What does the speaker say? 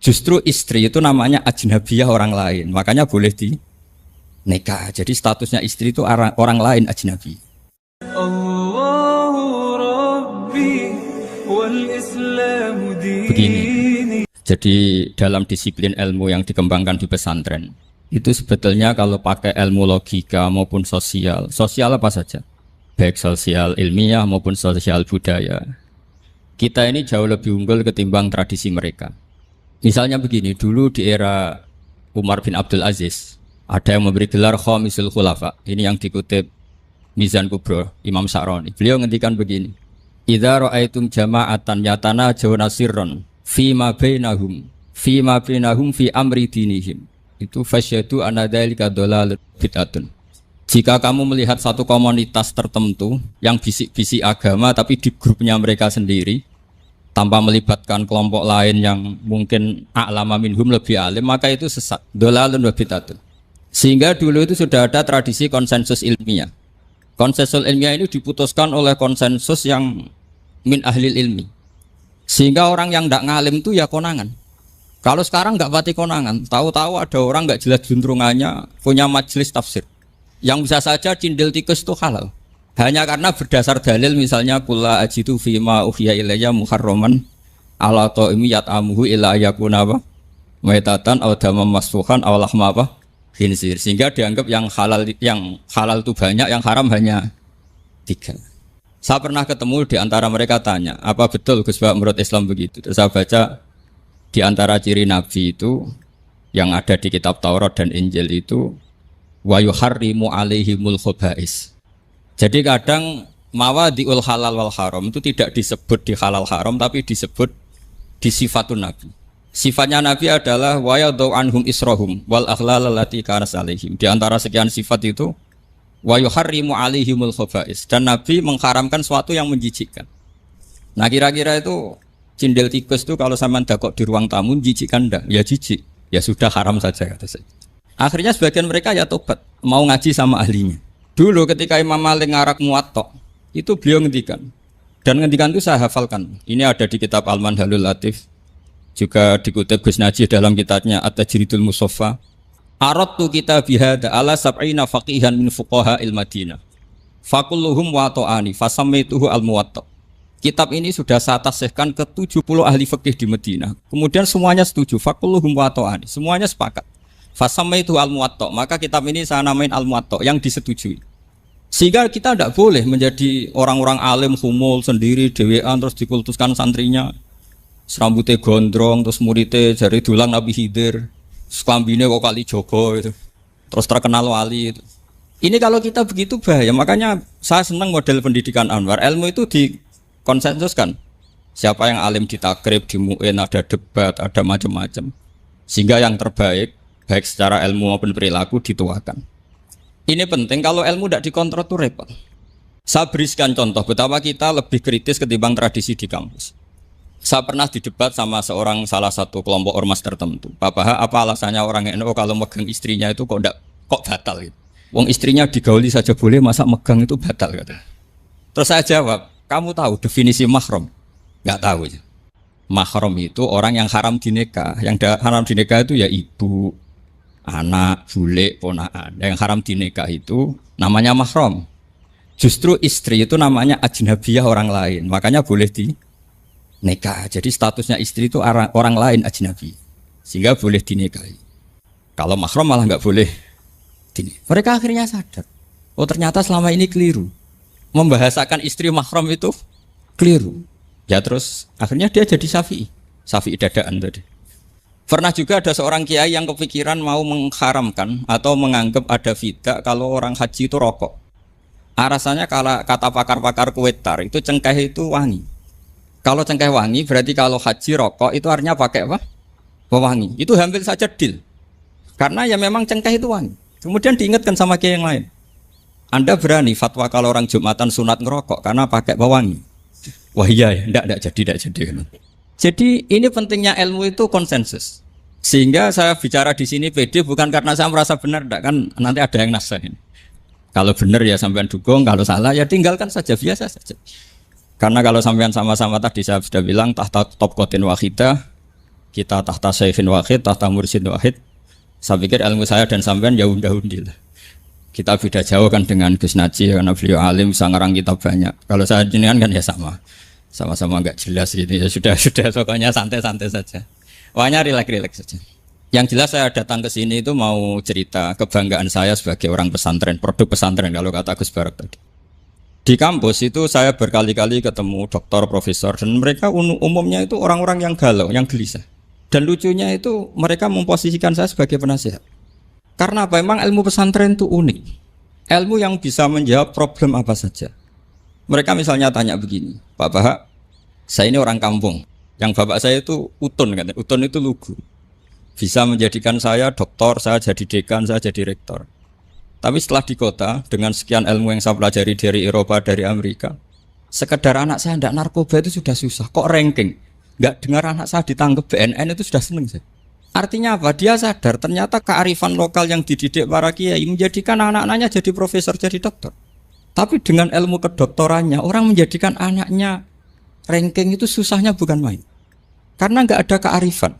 Justru istri itu namanya ajnabiyah orang lain, makanya boleh di nikah. Jadi statusnya istri itu orang lain ajnabi. Begini. Jadi dalam disiplin ilmu yang dikembangkan di pesantren itu sebetulnya kalau pakai ilmu logika maupun sosial apa saja, baik sosial ilmiah maupun sosial budaya, kita ini jauh lebih unggul ketimbang tradisi mereka. Misalnya begini, dulu di era Umar bin Abdul Aziz ada yang memberi gelar Khamisul Khulafa. Ini yang dikutip Mizan Kubro Imam Sa'roni. Beliau ngendikan begini, idza ra'aitum jama'atan yatanajawna sirran fima bainahum fi amri dinihim, itu fasyadu anna dzalika dhalal bid'atun. Jika kamu melihat satu komunitas tertentu yang bisik-bisik agama tapi di grupnya mereka sendiri tanpa melibatkan kelompok lain yang mungkin a'lama minhum, lebih alim, maka itu sesat, dhalalun wa bid'atun. Sehingga dulu itu sudah ada tradisi konsensus ilmiah. Konsensus ilmiah ini diputuskan oleh konsensus yang min ahlil ilmi. Sehingga orang yang tidak ngalim itu ya konangan. Kalau sekarang nggak pati konangan, tahu-tahu ada orang nggak jelas juntrungannya punya majelis tafsir yang bisa saja cindil tikus itu halal, hanya karena berdasar dalil misalnya kula ajidu fima uhiya ilayya muharraman ala ta'imi yat'amuhu illa yakuna apa maitatan aw damam masfuhan aw lahma apa khinzir, sehingga dianggap yang halal itu banyak, yang haram hanya 3. Saya pernah ketemu di antara mereka, tanya, apa betul Gus Bak menurut Islam begitu? Terus saya baca di antara ciri Nabi itu yang ada di kitab Taurat dan Injil itu wa yuharrimu alaihimul khaba'is. Jadi kadang mawadi'ul halal wal haram itu tidak disebut di halal haram tapi disebut di sifatun Nabi. Sifatnya Nabi adalah wa yadau anhum israhum wal aghlal allati kanat alaihim. Di antara sekian sifat itu wa yuharrimu alaihimul khaba'is, dan Nabi mengharamkan sesuatu yang menjijikkan. Nah kira-kira itu cindil tikus itu kalau sampean dakok di ruang tamu menjijikkan enggak? Ya jijik. Ya sudah haram saja kata saya. Akhirnya sebagian mereka ya tobat, mau ngaji sama ahlinya. Dulu ketika Imam Malik ngarak Muwatta, itu beliau ngendikan. Dan ngendikan itu saya hafalkan. Ini ada di kitab Al-Manhalul Latif. Juga dikutip Gus Najih dalam kitabnya At-Tajridul Musaffa. Aradtu kitabi hadza ala sab'ina faqihan min fuqaha il-Madinah. Fakulluhum wata'ani fasammaituhu al-Muwatta. Kitab ini sudah saya tasihkan ke 70 ahli fikih di Madinah. Kemudian semuanya setuju, fakulluhum wata'ani, semuanya sepakat. Fasammaituhu al-Muwatta, maka kitab ini saya namain al-Muwatta, yang disetujui. Sehingga kita tidak boleh menjadi orang-orang alim humul sendiri dewean terus dikultuskan santrinya. Serambutnya gondrong, terus muridnya jari dulang Nabi Khidir. Klambine kok kali Jogo itu, terus terkenal wali itu. Ini kalau kita begitu bahaya. Makanya saya senang model pendidikan Anwar. Ilmu itu dikonsensuskan. Siapa yang alim ditakrib, di mu'in, ada debat, ada macam-macam. Sehingga yang terbaik, baik secara ilmu maupun perilaku dituakan. Ini penting. Kalau ilmu tidak dikontrol itu repot. Saya berikan contoh betapa kita lebih kritis ketimbang tradisi di kampus. Saya pernah didebat sama salah satu kelompok ormas tertentu. Bapak, apa alasannya orang NU kalau megang istrinya itu kok batal gitu? Wong istrinya digauli saja boleh, masa megang itu batal kata. Terus saya jawab, kamu tahu definisi mahram? Enggak tahu. Mahram itu orang yang haram dinikah. Yang haram dinikah itu ya ibu, anak, bule, ponakan. Yang haram dinikah itu namanya mahram. Justru istri itu namanya ajnabiyah orang lain. Makanya boleh nikah. Jadi statusnya istri itu orang lain ajnabi, sehingga boleh dinikahi. Kalau mahram malah nggak boleh dinikahi. Mereka akhirnya sadar, oh ternyata selama ini keliru, membahasakan istri mahram itu keliru. Ya terus akhirnya dia jadi syafi'i dadaan tadi. Pernah juga ada seorang kiai yang kepikiran mau mengharamkan atau menganggap ada fidah kalau orang haji itu rokok. Rasanya kalau kata pakar-pakar Kuwaitar itu cengkeh itu wangi. Kalau cengkeh wangi berarti kalau haji rokok itu artinya pakai apa? Pewangi. Itu hampir saja deal. Karena ya memang cengkeh itu wangi. Kemudian diingatkan sama kiai yang lain. Anda berani fatwa kalau orang Jumatan sunat ngerokok karena pakai pewangi? Wah iya ya, enggak jadi. Jadi ini pentingnya ilmu itu konsensus. Sehingga saya bicara di sini pede bukan karena saya merasa benar, enggak, kan nanti ada yang nasehin. Kalau benar ya sampean dukung, kalau salah ya tinggalkan saja, biasa saja. Karena kalau sampean sama-sama tadi saya sudah bilang tahta top kotin wahidah kita tahta syekhin wahid, tahta mursyid wahid. Saya pikir ilmu saya dan sampean ya unda-undi lah. Kita beda jauh kan dengan Gus Naji karena beliau alim, bisa ngarang kitab banyak. Kalau saya jenengan kan ya sama-sama enggak jelas gitu. Ya sudah pokoknya santai-santai saja. Pokoknya rileks saja. Yang jelas saya datang ke sini itu mau cerita kebanggaan saya sebagai orang pesantren, produk pesantren kalau kata Gus Barak tadi. Di kampus itu saya berkali-kali ketemu doktor, profesor, dan mereka umumnya itu orang-orang yang galau, yang gelisah. Dan lucunya itu mereka memposisikan saya sebagai penasihat. Karena apa? Memang ilmu pesantren itu unik. Ilmu yang bisa menjawab problem apa saja. Mereka misalnya tanya begini, Pak Bahak, saya ini orang kampung. Yang bapak saya itu Utun, katanya. Utun itu lugu. Bisa menjadikan saya doktor, saya jadi dekan, saya jadi rektor. Tapi setelah di kota, dengan sekian ilmu yang saya pelajari dari Eropa, dari Amerika, sekedar anak saya tidak narkoba itu sudah susah. Kok ranking? Nggak dengar anak saya ditangkap BNN itu sudah seneng saya. Artinya apa? Dia sadar ternyata kearifan lokal yang dididik para kiai menjadikan anak-anaknya jadi profesor, jadi dokter. Tapi dengan ilmu kedoktorannya, orang menjadikan anaknya ranking itu susahnya bukan main. Karena nggak ada kearifan.